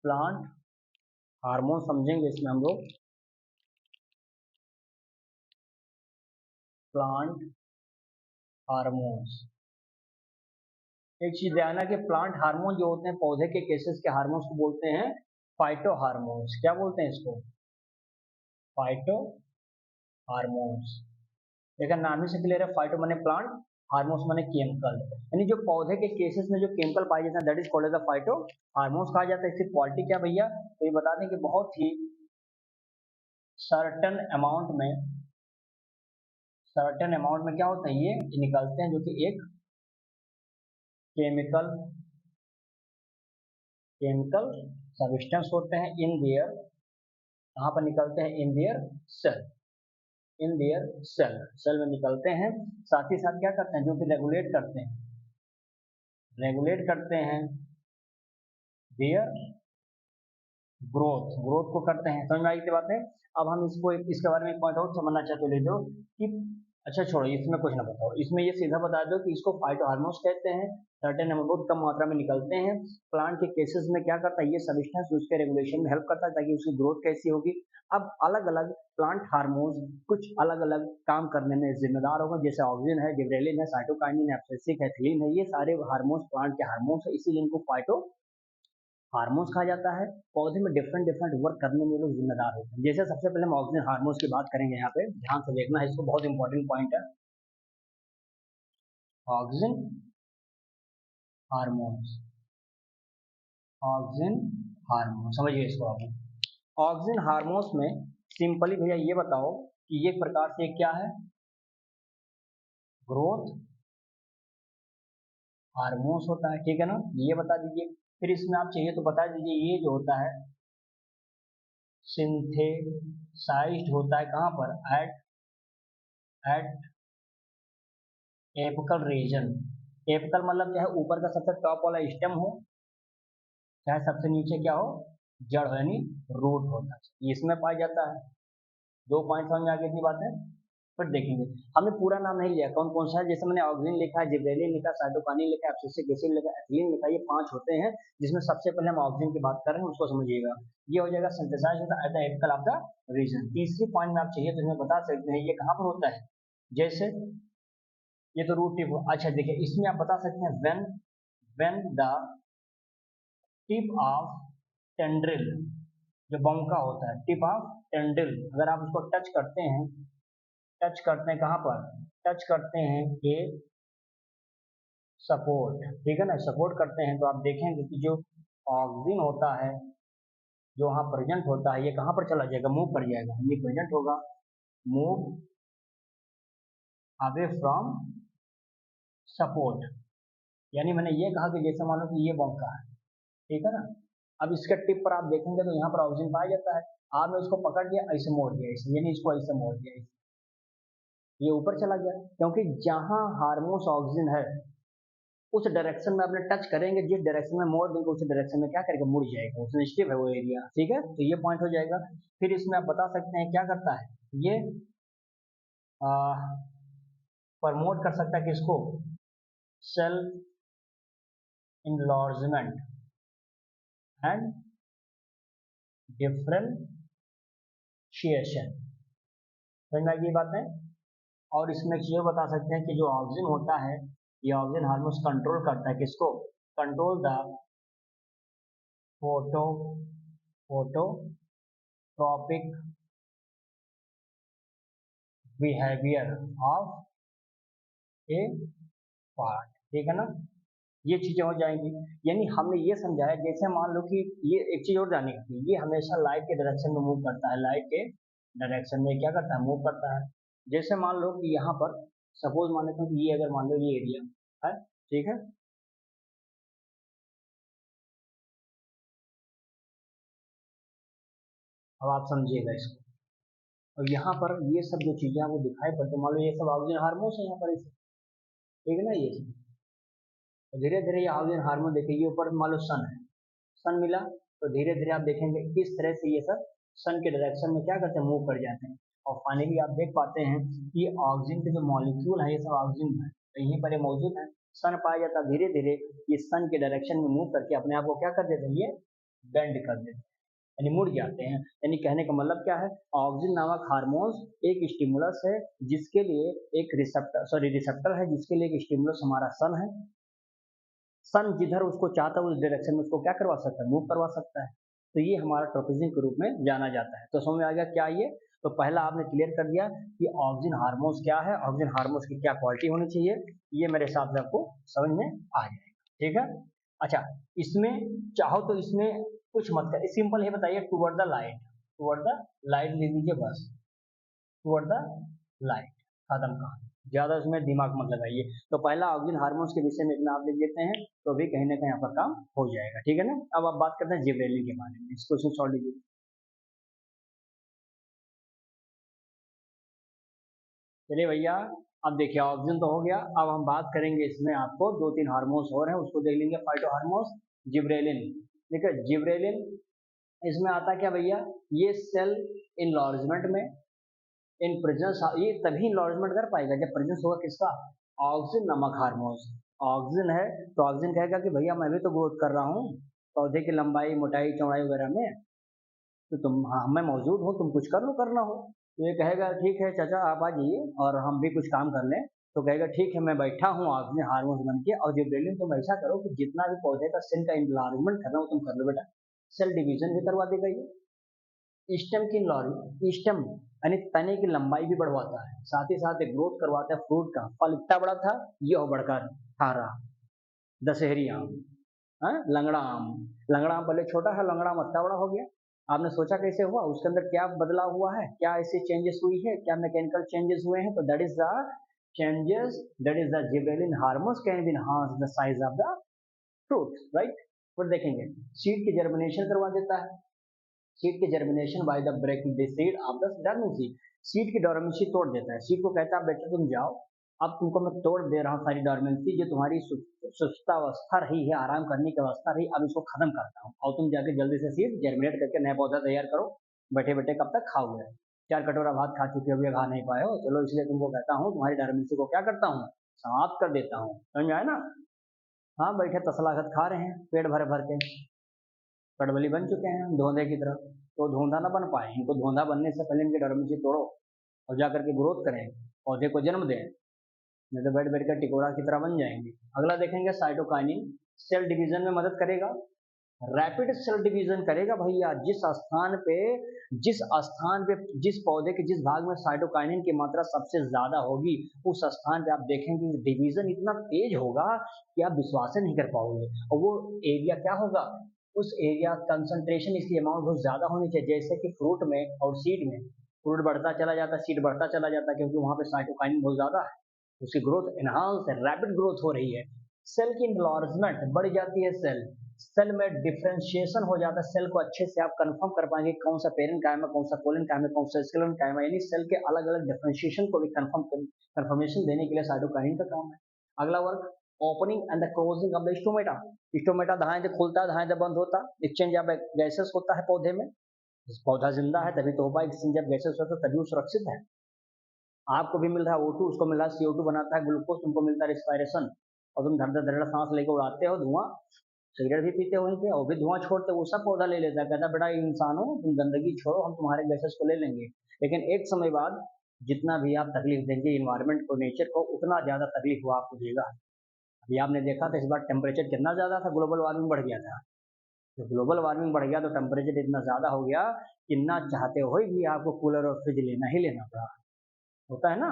प्लांट हार्मोन समझेंगे इसमें हम लोग। प्लांट हार्मोन्स, एक चीज ध्यान है कि प्लांट हार्मोन जो होते हैं पौधे के केसेस के हार्मोन्स को बोलते हैं फाइटो हार्मोन्स। क्या बोलते हैं इसको, फाइटो हार्मोन्स। देखा नाम ही से क्लियर है, फाइटो माने प्लांट, हार्मोन्स माने केमिकल। यानी जो पौधे के केसेस में जो केमिकल पाए जाते हैं that is called as the phyto hormones कहा जाता है। इसकी क्वालिटी क्या भैया, तो ये बता दें कि बहुत ही सर्टन अमाउंट में, सर्टन अमाउंट में क्या होता है, ये निकलते हैं, जो कि एक केमिकल सब्सटेंस होते हैं इन देयर, कहाँ पर निकलते हैं, in their cell, in their cell में निकलते हैं। साथ ही साथ क्या करते हैं, जो कि रेगुलेट करते हैं देयर ग्रोथ को करते हैं। समझ में आई बात है। अब हम इसके बारे में एक पॉइंट और समझना चाहते ले दो कि अच्छा छोड़ो, इसमें कुछ ना बताओ, इसमें ये सीधा बता दो कि इसको फाइटो हार्मोन्स कहते हैं, सर्टेन अमाउंट बहुत कम मात्रा में निकलते हैं। प्लांट के केसेस में क्या करता है, ये सब्सटेंस उसके रेगुलेशन में हेल्प करता है ताकि उसकी ग्रोथ कैसी होगी। अब अलग अलग प्लांट हार्मोन्स कुछ अलग अलग काम करने में जिम्मेदार होगा, जैसे ऑक्सीजन है, गिबरेलिन है, साइटोकाइनिन है, एब्सिसिक है, एथिलीन है, ये सारे हार्मोन्स प्लांट के हार्मोन्स है, इसीलिए इनको फाइटो हार्मोन्स कहा जाता है। पौधे में डिफरेंट डिफरेंट वर्क करने में लोग जिम्मेदार होते हैं। जैसे सबसे पहले हम ऑक्सीजन हार्मोन्स की बात करेंगे, यहाँ पे ध्यान से देखना है, इसको बहुत इंपॉर्टेंट पॉइंट है। ऑक्सीजन हार्मोन्स, ऑक्सीजन हार्मोन समझिए इसको आप। ऑक्सीजन हार्मोन्स में सिंपली भैया ये बताओ कि ये प्रकार से क्या है, ग्रोथ हार्मोन्स होता है, ठीक है ना, ये बता दीजिए। फिर इसमें आप चाहिए तो बता दीजिए, ये जो होता है सिंथेसाइज्ड होता है कहाँ पर, एट एपिकल रीजन। एपिकल मतलब चाहे ऊपर का सबसे टॉप वाला स्टेम हो, चाहे सबसे नीचे क्या हो, जड़ हो, यानी रूट होता है, इसमें पाया जाता है। दो पॉइंट समझ में आ गई इतनी बात है। फिर देखेंगे, हमने पूरा नाम नहीं लिया कौन कौन सा है, जैसे मैंने ऑक्सीजन लिखा है, जिब्रेलिन लिखा, साइटोकाइनिन लिखा, एब्सिसिक एसिड लिखा, एथिलीन लिखा, ये 5 होते हैं, जिसमें सबसे पहले हम ऑक्सीजन की बात कर रहे हैं, उसको समझिएगा। ये हो जाएगा सिंथेसाइज होता है at the apical of the region. तीसरी पॉइंट में आप चाहिए तो इसमें बता सकते हैं ये कहाँ पर होता है, जैसे ये तो रूट टिप। अच्छा देखिए, इसमें आप बता सकते हैं when the tip of tendril, जो बॉन्का होता है, टिप ऑफ टेंड्रिल, अगर आप उसको टच करते हैं कहाँ पर, टच करते हैं ये सपोर्ट, ठीक है ना, सपोर्ट करते हैं, तो आप देखेंगे कि जो ऑक्सीजन होता है जो वहाँ प्रेजेंट होता है, ये कहाँ पर चला जाएगा, मूव कर जाएगा, ये प्रेजेंट होगा, मूव अवे फ्रॉम सपोर्ट। यानी मैंने ये कहा कि जैसे मान लो कि ये बॉन्का है, ठीक है ना, अब इसके टिप पर आप देखेंगे तो यहाँ पर ऑक्सीजन पाया जाता है। आपने इसको पकड़ लिया, ऐसे मोड़ दिया, इसे यानी इसको ऐसे मोड़ दिया, ये ऊपर चला गया, क्योंकि जहां हार्मोन्स ऑक्सीजन है उस डायरेक्शन में आपने टच करेंगे, जिस डायरेक्शन में मोड़ देंगे उस डायरेक्शन में क्या करेगा, मुड़ जाएगा, वो सेंसिटिव है वो एरिया, ठीक है, तो ये पॉइंट हो जाएगा। फिर इसमें आप बता सकते हैं क्या करता है ये, प्रमोट कर सकता है किसको, सेल इनलार्जमेंट एंड डिफरेंशिएशन। समझ में आएगी ये बात है। और इसमें ये बता सकते हैं कि जो ऑक्सीजन होता है, ये ऑक्सीजन हार्मोन्स कंट्रोल करता है किसको, control the phototropic behaviour of A part, ठीक है ना, ये चीजें हो जाएंगी। यानी हमने ये समझाया, जैसे मान लो कि ये एक चीज और जाने की, ये हमेशा लाइट के डायरेक्शन में मूव करता है, लाइट के डायरेक्शन में क्या करता है, मूव करता है। जैसे मान लो कि यहाँ पर सपोज मान लेते हैं कि ये अगर मान लो ये एरिया है, ठीक है, अब आप समझिएगा इसको। और यहाँ पर ये सब जो चीजें आपको दिखाई पड़ती, मान लो ये सब ऑक्सीजन हार्मोन्स है यहाँ पर, इसे ठीक है ना, ये सब धीरे धीरे ये ऑक्सीजन हार्मोन देखिए, ऊपर मान लो सन है, सन मिला तो धीरे धीरे आप देखेंगे किस तरह से ये सब सन के डायरेक्शन में क्या करते हैं, मूव कर जाते हैं। और फाइनली आप देख पाते हैं कि ऑक्सीजन के जो मॉलिक्यूल है ये सब ऑक्सीजन है, तो यहीं पर ये मौजूद है। सन पाया जाता है, धीरे धीरे ये सन के डायरेक्शन में मूव करके अपने आप को क्या कर देते हैं, ये बेंड कर देते हैं, यानी मुड़ जाते हैं। यानी कहने का मतलब क्या है, ऑक्सीजन नामक हार्मोन्स एक स्टिमुलस है जिसके लिए एक रिसेप्टर है, जिसके लिए एक स्टिमुलस हमारा सन है। सन जिधर उसको चाहता है उस डायरेक्शन में उसको क्या करवा सकता है, मूव करवा सकता है। तो ये हमारा ट्रोपिज्म के रूप में जाना जाता है। तो समझ में आ गया क्या ये, तो पहला आपने क्लियर कर दिया कि ऑक्सीजन हार्मोन्स क्या है, ऑक्सीजन हार्मोन्स की क्या क्वालिटी होनी चाहिए, ये मेरे हिसाब से आपको समझ में आ जाएगा, ठीक है। अच्छा, इसमें चाहो तो इसमें कुछ मत कर, सिंपल है, बताइए toward the light, toward the light ले लीजिए बस, टुवर्ड द लाइट, खत्म कहानी, ज्यादा उसमें दिमाग मत लगाइए। तो पहला ऑक्सीजन हार्मोन्स के विषय में इतना आप लिख देते हैं तो भी कहीं ना कहीं यहाँ पर काम हो जाएगा, ठीक है ना। अब आप बात करते हैं जिब्रेलिन के बारे में, इस क्वेश्चन सॉल्व लीजिए। चलिए भैया, अब देखिए ऑक्सीजन तो हो गया, अब हम बात करेंगे इसमें आपको दो तीन हार्मोन्स और हैं, उसको देख लेंगे, फाइटो हार्मोन्स, जिब्रेलिन। देखिए जिब्रेलिन इसमें आता क्या भैया, ये सेल इनलॉर्जमेंट में इन प्रेजेंस, ये तभी इनलॉर्जमेंट कर पाएगा जब प्रेजेंस होगा किसका, ऑक्सीजन नामक हार्मोन्स। ऑक्सीजन है तो ऑक्सीजन कहेगा कि भैया मैं भी तो ग्रोथ कर रहा हूँ पौधे की लंबाई मोटाई चौड़ाई वगैरह में, तो तुम, हाँ मैं मौजूद हूँ, तुम कुछ कर लो, करना हो। तो ये कहेगा ठीक है चाचा आप आ जाइए और हम भी कुछ काम कर लें। तो कहेगा ठीक है मैं बैठा हूँ ऑक्सीजन हार्मोन्स बन के, और जिब्रेलिन तुम ऐसा करो कि जितना भी पौधे का सेल का इन्लार्जमेंट करना हो तुम कर लो बेटा, सेल डिवीजन भी करवा देगा ये, स्टेम की स्टेम यानी तने की लंबाई भी बढ़वाता है, साथ ही साथ ग्रोथ करवाता है फ्रूट का, फल इतना बड़ा था ये और बढ़कर खा रहा, दशहरी आम, हाँ लंगड़ा आम, लंगड़ा आम पहले छोटा है, लंगड़ा आम इतना बड़ा हो गया। आपने सोचा कैसे हुआ, उसके अंदर क्या बदलाव हुआ है, क्या ऐसी चेंजेस हुई है, क्या मैकेनिकल चेंजेस हुए हैं, तो that is the changes, that is the gibberellin hormones can be enhance the size of the fruit, right. फिर देखेंगे सीड की जर्मिनेशन करवा देता है, सीड की germination by the breaking the seed of the dormant seed, seed की dormancy तोड़ देता है, सीड को कहता है बेटा तुम जाओ, अब तुमको मैं तोड़ दे रहा हूँ सारी डॉर्मेंसी, जो तुम्हारी सुस्तावस्था रही है, आराम करने की अवस्था रही, अब इसको खत्म करता हूँ, और तुम जाके जल्दी से सीड जर्मिनेट करके नया पौधा तैयार करो, बैठे बैठे कब तक खाओगे, 4 कटोरा भात खा चुके हो, खा नहीं पाए हो, चलो इसलिए तुमको कहता हूँ तुम्हारी डॉर्मेंसी को क्या करता हूँ, समाप्त कर देता हूँ, समझ में आया ना। हाँ बैठे तसलागत खा रहे हैं पेट भर भर के, कड़बली बन चुके हैं धोंधे की तरह, तो धोंधा ना बन पाए, इनको धोंधा बनने से पहले इनकी डॉर्मेंसी तोड़ो और जाकर के ग्रोथ करें, पौधे को जन्म दें, नहीं तो बैठ बैठ कर टिकोरा की तरह बन जाएंगे। अगला देखेंगे साइटोकाइनिन, सेल डिवीजन में मदद करेगा, रैपिड सेल डिवीजन करेगा भैया, जिस स्थान पे जिस पौधे के जिस भाग में साइटोकाइनिन की मात्रा सबसे ज्यादा होगी उस स्थान पे आप देखेंगे डिवीजन इतना तेज होगा कि आप विश्वास नहीं कर पाओगे, और वो एरिया क्या होगा, उस एरिया कंसंट्रेशन इसकी अमाउंट बहुत ज्यादा होनी चाहिए, जैसे कि फ्रूट में और सीड में, फ्रूट बढ़ता चला जाता है सीड बढ़ता चला जाता है, क्योंकि वहां पे साइटोकाइनिन बहुत ज्यादा है, उसकी ग्रोथ एनहांस है, रैपिड ग्रोथ हो रही है, सेल की इनलार्जमेंट बढ़ जाती है, सेल में डिफरेंशिएशन हो जाता है, सेल को अच्छे से आप कंफर्म कर पाएंगे कौन सा पेरेंट कायम है, कौन सा कोलन कायम है, कौन सा स्केलन कायम है, यानी सेल के अलग अलग डिफरेंशिएशन को भी कंफर्मेशन देने के लिए साइटोकाइनिन का काम है। अगला वर्ग opening and the closing of the stomata, stomata दाएं से खुलता है दाएं से बंद होता है, एक्सचेंज ऑफ गैसेस होता है पौधे में, पौधा जिंदा है तभी तो हो पाएगा, एक्सचेंज ऑफ गैसेस होता है तभी वो सुरक्षित है। आपको भी मिल रहा है O2, उसको मिल रहा है CO2 बनाता है ग्लूकोज, तुमको मिलता है रिस्पायरेशन, और तुम धड़ धड़ सांस लेके उड़ाते हो धुआं, सिगरेट भी पीते हो और भी धुआं छोड़ते, वो सब पौधा ले लेता है, कहता बेटा इंसान हो तुम गंदगी छोड़ो हम तुम्हारे गैसेस को ले लेंगे, लेकिन एक समय बाद जितना भी आप तकलीफ देंगे इन्वायरमेंट को, नेचर को, उतना ज्यादा तकलीफ वो आपको देगा। अभी आपने देखा था इस बार टेम्परेचर कितना ज्यादा था, ग्लोबल वार्मिंग बढ़ गया था, तो ग्लोबल वार्मिंग बढ़ गया तो टेम्परेचर इतना ज्यादा हो गया कि ना चाहते हुए भी आपको कूलर और फ्रिज लेना ही लेना पड़ा, होता है ना,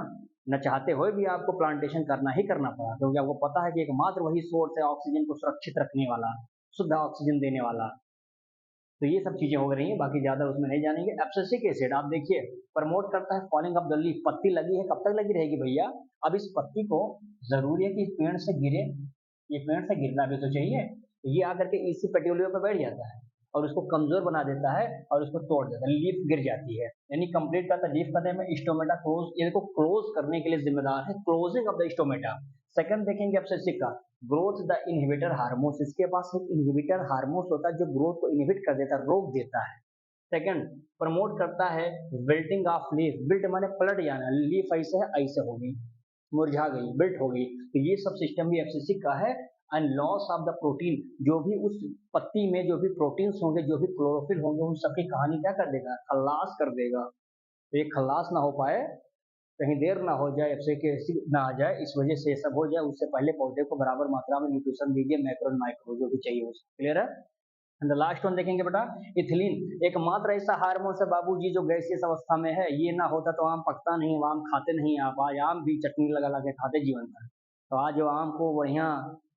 न चाहते हुए भी आपको प्लांटेशन करना ही करना पड़ा, क्योंकि आपको पता है कि एकमात्र वही सोर्स है ऑक्सीजन को सुरक्षित रखने वाला, शुद्ध ऑक्सीजन देने वाला। तो ये सब चीजें हो रही हैं, बाकी ज्यादा उसमें नहीं जानेंगे। एब्सिसिक एसिड आप देखिए प्रमोट करता है फॉलिंग ऑफ द लीफ, पत्ती लगी है कब तक लगी रहेगी भैया, अब इस पत्ती को जरूरी है कि इस पेड़ से गिरे, ये पेड़ से गिरना भी तो चाहिए, तो ये आकर के इसी पेट्यूलियो पर बैठ जाता है, और उसको कमजोर बना देता है और उसको तोड़ देता है, लीफ गिर जाती है। यानी कंप्लीट करता है, लीफ करने में स्टोमेटा क्लोज, ये देखो क्लोज करने के लिए जिम्मेदार है, closing of the stomata. Second देखेंगे एब्सेसिक का, ग्रोथ द इनहिबिटर हार्मोन्स, इसके पास एक इनहिबिटर हार्मोन्स होता है जो ग्रोथ को इनहिबिट कर देता है, रोक देता है। सेकंड, प्रमोट करता है विल्टिंग ऑफ लीफ, विल्ट माने पलट जाना, लीफ ऐसे है ऐसे हो गई, मुरझा गई, बिल्ट हो गई, तो ये सब सिस्टम भी एब्सेसिक का है। And loss of the protein, जो भी उस पत्ती में जो भी प्रोटीन्स होंगे, जो भी क्लोरोफिल होंगे, उन सबकी कहानी क्या कर देगा, खल्लास कर देगा। तो ये खल्लास ना हो पाए, कहीं देर ना हो जाए, एब्सेसिक ना आ जाए, इस वजह से ये सब हो जाए, उससे पहले पौधे को बराबर मात्रा में न्यूट्रिशन दीजिए, मैक्रो और माइक्रो जो भी चाहिए उसको। क्लियर है? एंड लास्ट वन देखेंगे बेटा, इथिलीन, एकमात्र ऐसा हार्मोन है बाबूजी जो गैसियस अवस्था में है, ये ना होता तो आम पकता नहीं, आम खाते नहीं आप, आज आम भी चटनी लगा लगा के खाते जीवन भर। तो आज जो आम को बढ़िया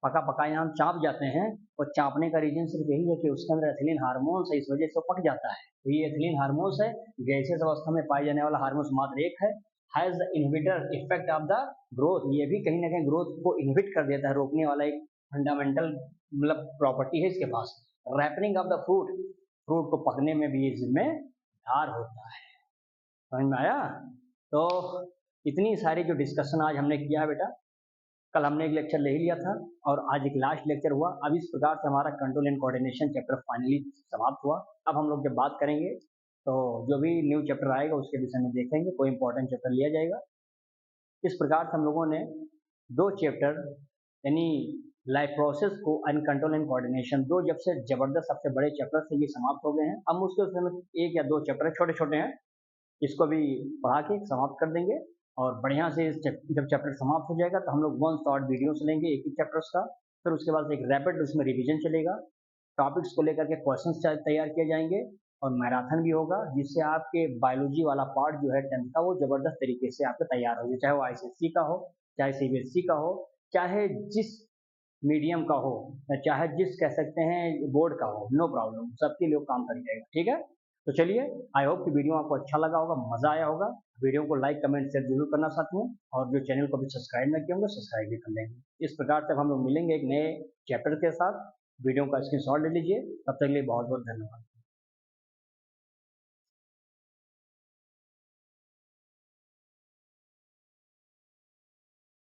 पका पकाए आम चाप जाते हैं, और चापने का रीजन सिर्फ यही है कि उसके अंदर एथिलीन हार्मोन्स है, इस वजह से वो पक जाता है। तो ये एथिलीन हार्मोन्स है, गैसियस अवस्था में पाए जाने वाला हार्मोन्स मात्र एक है, has the inhibitor effect of the growth, ये भी कहीं ना कहीं ग्रोथ को इनहिबिट कर देता है, रोकने वाला एक फंडामेंटल मतलब प्रॉपर्टी है इसके पास। Ripening of the fruit, fruit को पकने में भी ये जिम्मेदार होता है। समझ में आया? तो इतनी सारी जो डिस्कशन आज हमने किया है बेटा, कल हमने एक लेक्चर ले ही लिया था और आज एक लास्ट लेक्चर हुआ। अब इस प्रकार से हमारा control and coordination chapter finally समाप्त हुआ। अब हम लोग जब बात करेंगे तो जो भी न्यू चैप्टर आएगा उसके विषय में देखेंगे, कोई इंपॉर्टेंट चैप्टर लिया जाएगा। इस प्रकार से हम लोगों ने 2 चैप्टर यानी लाइफ प्रोसेस को एंड कंट्रोल एंड कोऑर्डिनेशन, 2 जब से जबरदस्त सबसे बड़े चैप्टर से ये समाप्त हो गए हैं। अब मुश्किल से 1 या 2 चैप्टर छोटे छोटे हैं, इसको भी पढ़ा के समाप्त कर देंगे। और बढ़िया से जब चैप्टर समाप्त हो जाएगा तो हम लोग 1 शॉर्ट वीडियोस लेंगे एक ही चैप्टर्स का, फिर उसके बाद एक रैपिड उसमें रिवीजन चलेगा, टॉपिक्स को लेकर के क्वेश्चंस तैयार किए जाएंगे और मैराथन भी होगा, जिससे आपके बायोलॉजी वाला पार्ट जो है 10th का वो जबरदस्त तरीके से आपका तैयार हो जाए, चाहे वो आईसीएसई का हो, चाहे सीबीएसई का हो, चाहे जिस मीडियम का हो, चाहे जिस कह सकते हैं बोर्ड का हो, नो प्रॉब्लम, सबके लिए काम कर जाएगा। ठीक है? तो चलिए, आई होप कि वीडियो आपको अच्छा लगा होगा, मजा आया होगा। वीडियो को लाइक कमेंट शेयर जरूर करना साथियों, और जो चैनल को भी सब्सक्राइब नहीं किए होंगे सब्सक्राइब भी कर लेंगे। इस प्रकार से हम लोग मिलेंगे एक नए चैप्टर के साथ। वीडियो का स्क्रीनशॉट ले लीजिए, तब तक के लिए बहुत बहुत धन्यवाद।